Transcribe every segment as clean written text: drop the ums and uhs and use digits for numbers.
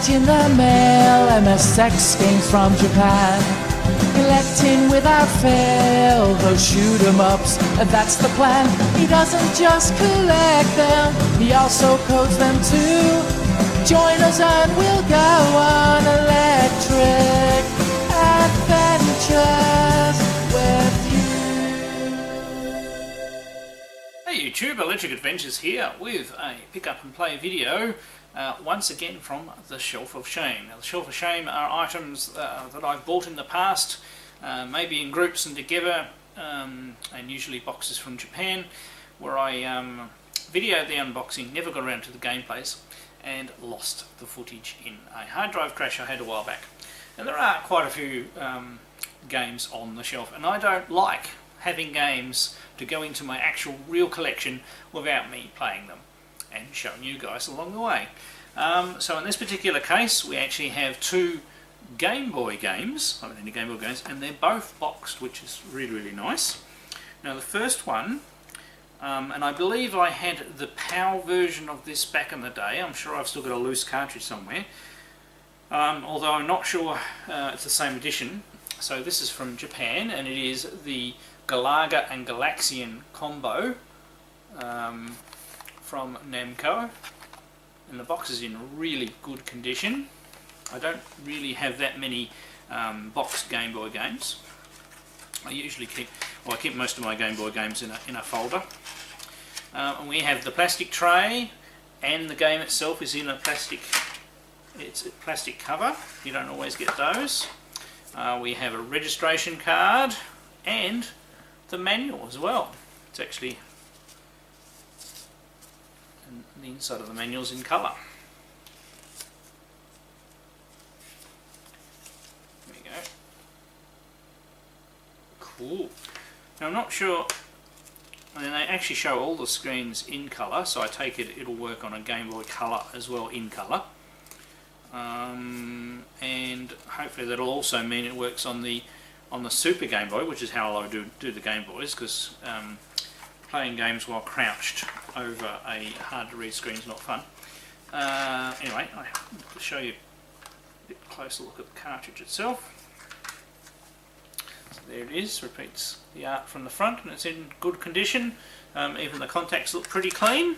get in the mail MSX games from Japan. Collecting without fail those shoot 'em ups, that's the plan. He doesn't just collect them, he also codes them too. Join us and we'll go on electric adventures with you. Hey YouTube, Electric Adventures here with a pick up and play video once again from the Shelf of Shame. Now the Shelf of Shame are items that I've bought in the past, maybe in groups and together, and usually boxes from Japan, where I videoed the unboxing, never got around to the gameplays, and lost the footage in a hard drive crash I had a while back. And there are quite a few games on the shelf, and I don't like having games to go into my actual real collection without me playing them and showing you guys along the way. So in this particular case we actually have two Game Boy games, I mean Game Boy games, and they're both boxed, which is really nice. Now the first one, and I believe I had the PAL version of this back in the day. I'm sure I've still got a loose cartridge somewhere, although I'm not sure it's the same edition. So this is from Japan, and it is the Galaga and Galaxian combo from Namco, and the box is in really good condition. I don't really have that many boxed Game Boy games. I usually keep most of my Game Boy games in a folder. And we have the plastic tray, and the game itself is in a plastic cover. You don't always get those. We have a registration card and the manual as well. It's actually, and the inside of the manual is in colour. There we go. Cool. Now I'm not sure, and they actually show all the screens in colour, so I take it it'll work on a Game Boy Color as well in colour. And hopefully that'll also mean it works on the Super Game Boy, which is how I do the Game Boys, because playing games while crouched over a hard to read screen is not fun. Anyway, I'll show you a bit closer look at the cartridge itself. So there it is, repeats the art from the front, and it's in good condition. Even the contacts look pretty clean.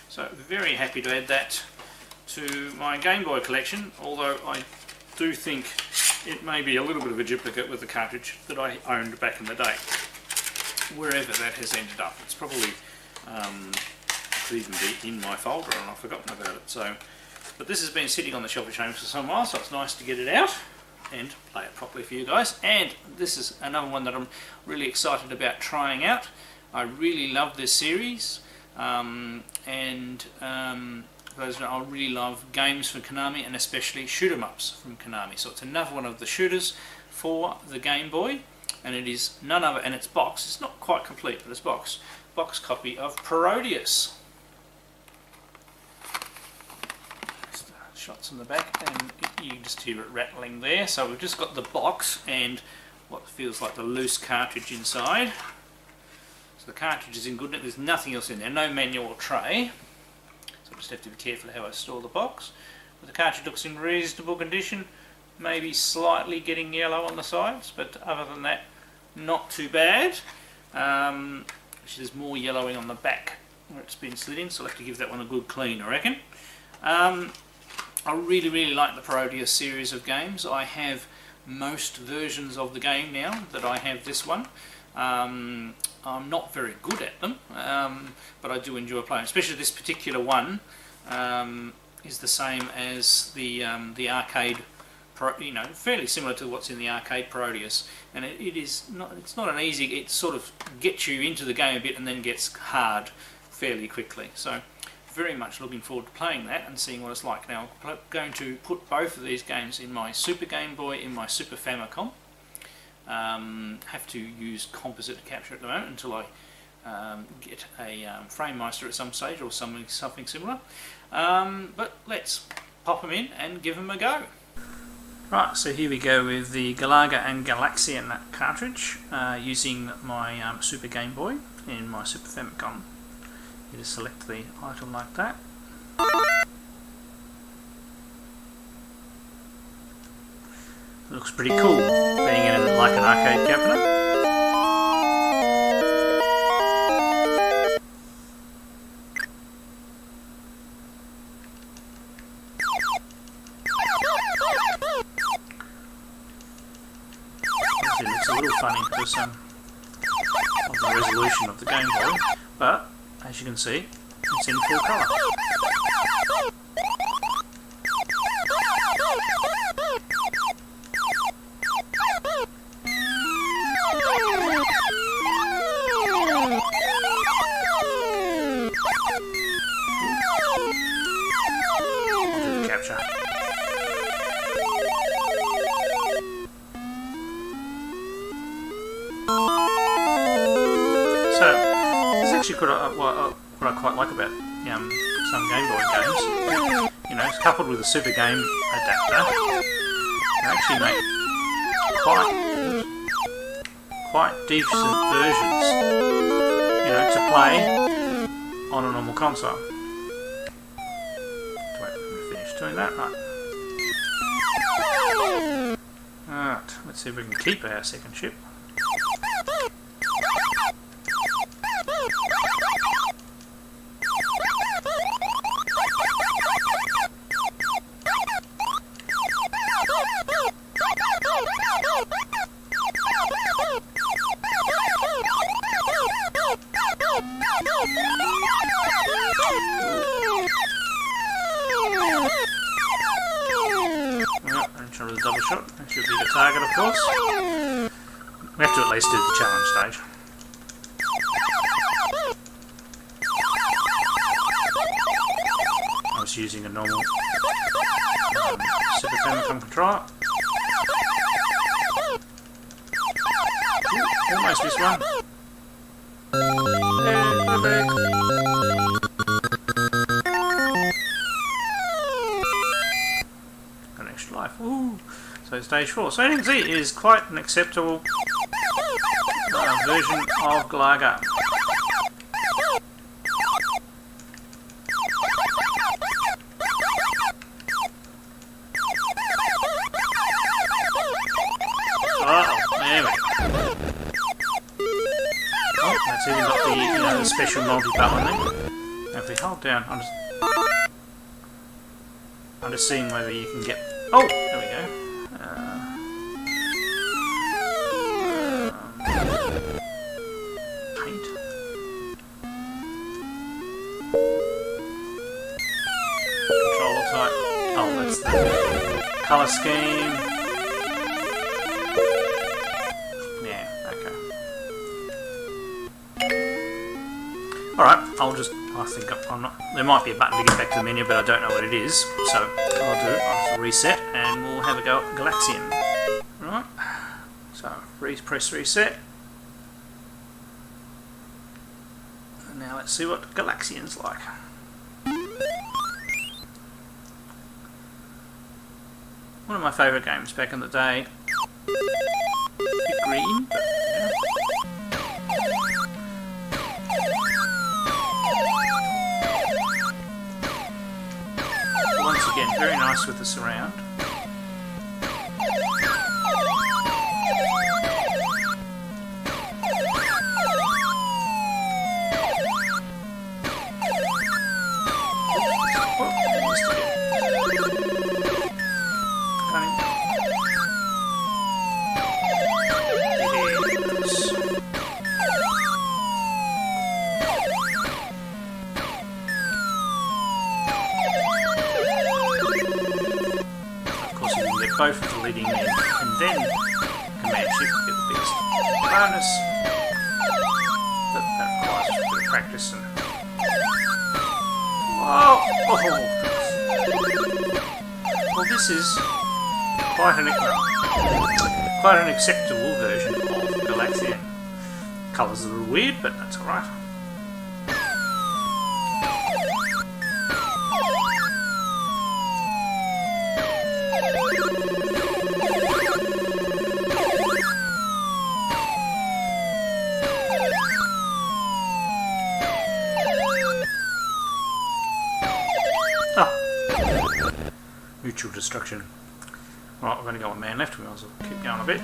So very happy to add that to my Game Boy collection, although I do think it may be a little bit of a duplicate with the cartridge that I owned back in the day. Wherever that has ended up, it's probably could even be in my folder and I've forgotten about it. So, but this has been sitting on the Shelf of Shame for some while, so it's nice to get it out and play it properly for you guys. And this is another one that I'm really excited about trying out. I really love this series, those I really love games from Konami, and especially shoot 'em ups from Konami. So it's another one of the shooters for the Game Boy, and it is none other, and it's box. It's not quite complete, but it's box copy of Parodius. Shots in the back, and you can just hear it rattling there. So we've just got the box and what feels like the loose cartridge inside. So the cartridge is in good. There's nothing else in there, no manual or tray. I just have to be careful how I store the box. But the cartridge looks in reasonable condition, maybe slightly getting yellow on the sides, but other than that, not too bad. There's more yellowing on the back where it's been slid in, so I'll have to give that one a good clean, I reckon. I really like the Parodius series of games. I have most versions of the game now that I have this one. I'm not very good at them, but I do enjoy playing. Especially this particular one is the same as the arcade, fairly similar to what's in the arcade Parodius. And it's not an easy. It sort of gets you into the game a bit and then gets hard fairly quickly. So very much looking forward to playing that and seeing what it's like. Now I'm going to put both of these games in my Super Game Boy, in my Super Famicom. Have to use composite to capture at the moment until I get a FrameMeister at some stage or something similar. But let's pop them in and give them a go. Right, so here we go with the Galaga and Galaxian cartridge using my Super Game Boy in my Super Famicom. You just select the item like that. looks pretty cool, being in like an arcade cabinet. It looks a little funny because of the resolution of the Game Boy, but as you can see, it's in full colour. Capture. So, this is actually what I quite like about some Game Boy games. You know, it's coupled with a Super Game adapter. They actually make quite decent versions, you know, to play on a normal console. Wait, let me finish doing that. Right, let's see if we can keep our second chip. Try with a double shot. That should be the target, of course. We have to at least do the challenge stage. I was using a normal Super Famicom controller. Ooh, almost missed one. And we're back. Life. Ooh. So stage 4. So you can see it is quite an acceptable version of Galaga. Oh, there we go. Oh, that's even got the special multi-button there. Now if we hold down, I'm just seeing whether you can get. Oh, there we go. Paint. Controller type. Oh, that's the colour scheme. Yeah, okay. Alright, I think I'm not. There might be a button to get back to the menu, but I don't know what it is. So I'll just reset, and we'll have a go at Galaxian. Right. So press reset. And now let's see what Galaxian's like. One of my favourite games back in the day. A bit green, but yeah. Once again, very nice with the surround. Both of the leading men, and then command shift to get the biggest bonus. That requires a bit of practice. And well, this is quite an acceptable version of Galaxian. Colours are a little weird, but that's alright. Mutual destruction. Right, we're going to go on man left. We might as well keep going a bit.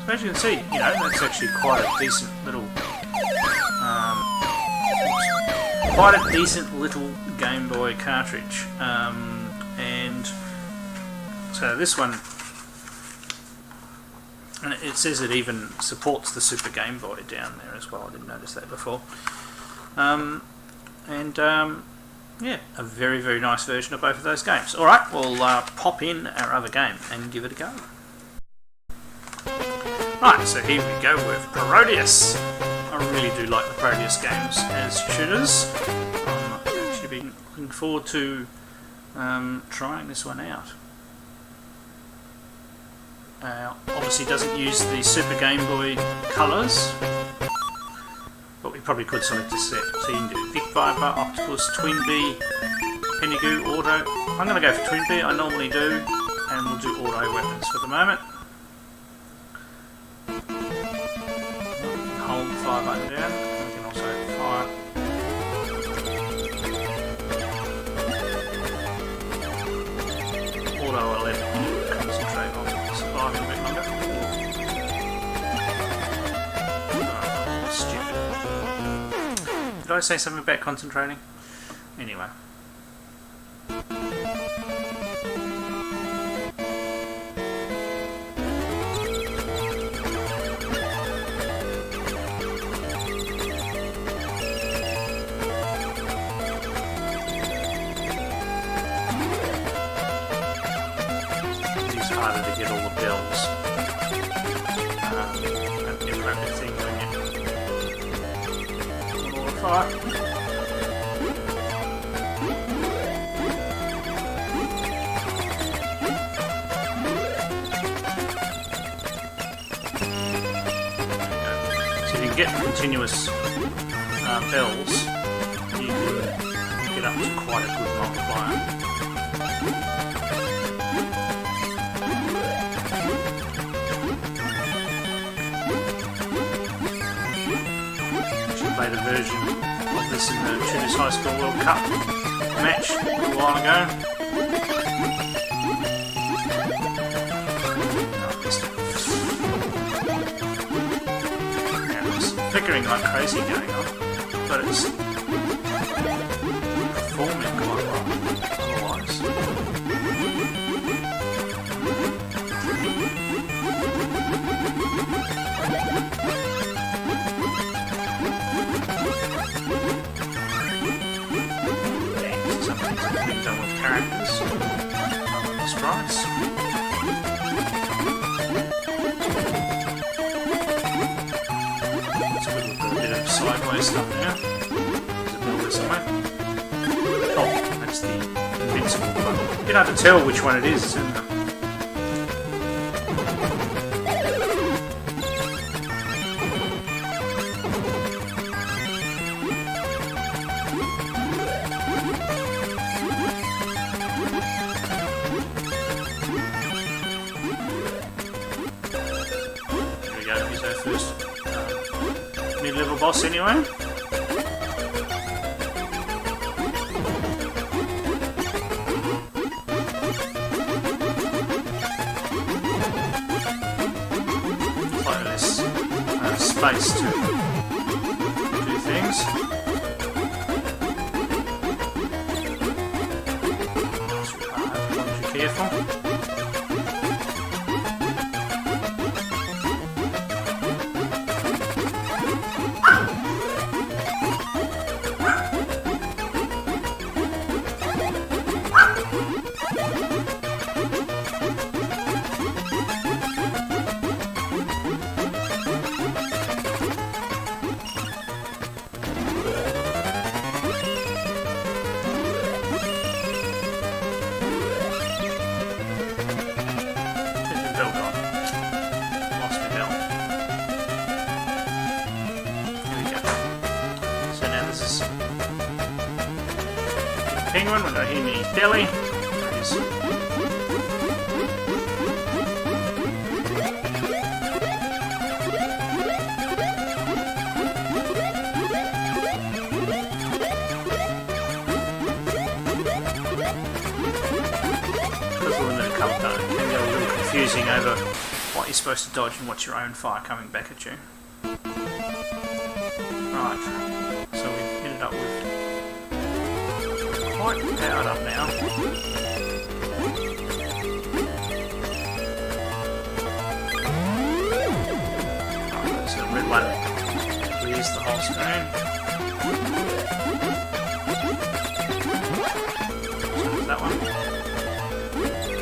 So as you can see, you know, that's actually quite a decent little, Game Boy cartridge. And so this one, and it says it even supports the Super Game Boy down there as well. I didn't notice that before. Yeah, a very, very nice version of both of those games. Alright, we'll pop in our other game and give it a go. Right, so here we go with Parodius. I really do like the Parodius games as shooters. I've actually been looking forward to trying this one out. Obviously doesn't use the Super Game Boy colours, but we probably could select a set. So you can do Vic Viper, Octopus, Twin Bee, Penigoo, Auto. I'm going to go for Twin Bee, I normally do, and we'll do Auto weapons for the moment. Hold the fire button down, and we can also fire. Auto will let you concentrate on surviving a bit longer. Did I say something about concentrating? Anyway. It's harder to get all the bells. Don't get rapid thing when you fire. So if you get continuous bells, you can get up to quite a good multiplier. Played a version of this in the Shooters High School World Cup match a little while ago. Yeah, it's flickering like crazy going on, but it's performing quite well otherwise. Done with characters, sprites. So we've got a bit of sideways stuff now. There's a builder somewhere. Oh, that's the invincible one. You don't have to tell which one it is, isn't it? First mid-level boss anyway. Slightly less space to do things. Be careful. Penguin, we're going to hit his belly. Because of the confusing over what you're supposed to dodge and what's your own fire coming back at you. Right, so we've ended up with quite powered up now. Right, so the red one clears the whole screen. So there's that one.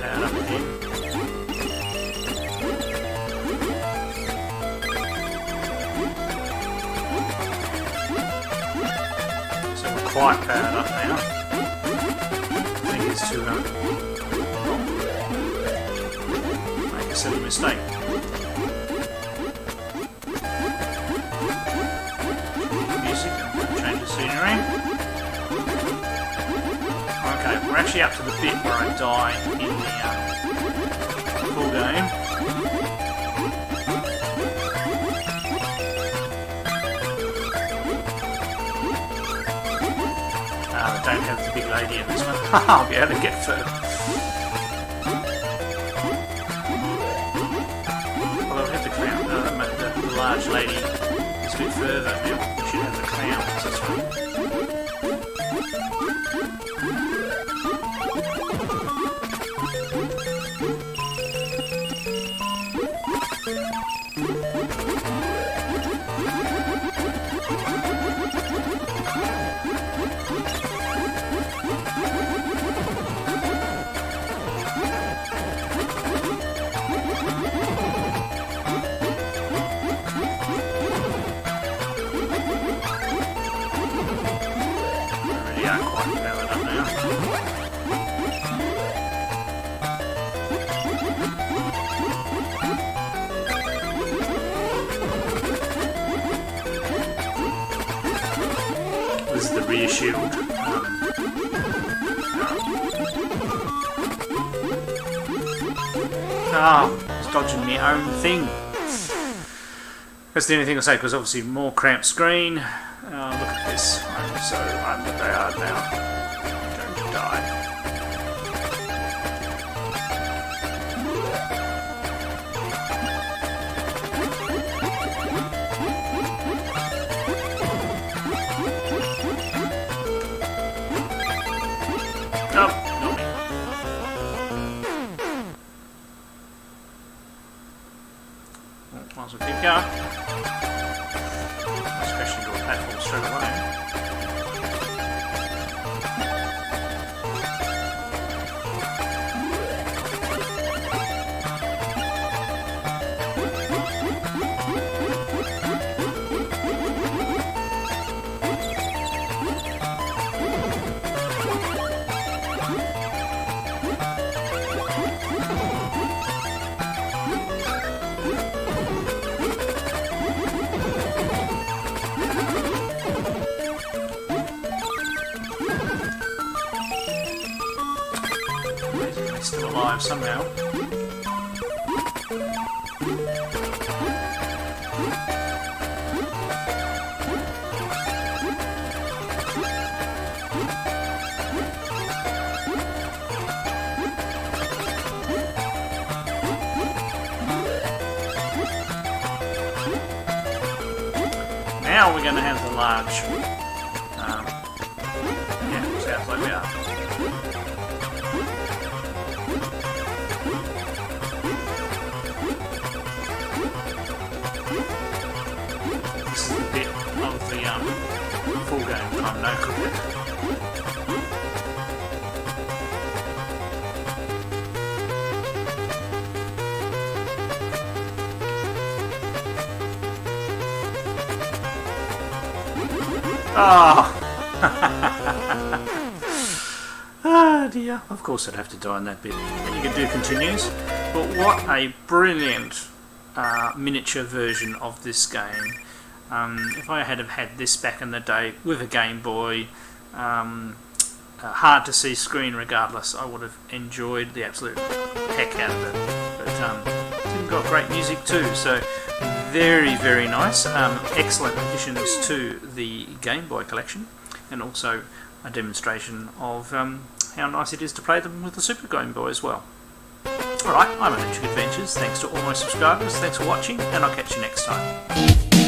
Powered up again. Quite powered up now. I think it's to make a silly mistake. Music and change the scenery. Okay, we're actually up to the bit where I die in the full game. I don't have the big lady in this one. I'll be able to get through. Well, I'll have the clown. The large lady is a bit further. Now we should have the clowns this one. This is the rear shield. It's dodging my own thing. That's the only thing I'll say, because obviously more cramped screen. Look at this. I'm so underpowered now. I'm going to die. Oh, not me. Well, might as well keep going. Especially your platform straight away. Still alive somehow. Now we're going to have the large. Yeah, sounds like we are. This is the bit of the full game that I'm no good at. Oh! Oh dear. Of course I'd have to die on that bit. And you can do continues. But what a brilliant miniature version of this game. If I had have had this back in the day with a Game Boy, hard to see screen regardless, I would have enjoyed the absolute heck out of it. But it's got great music too, so very, very nice. Excellent additions to the Game Boy collection, and also a demonstration of how nice it is to play them with the Super Game Boy as well. Alright, I'm Electric Adventures. Thanks to all my subscribers. Thanks for watching, and I'll catch you next time.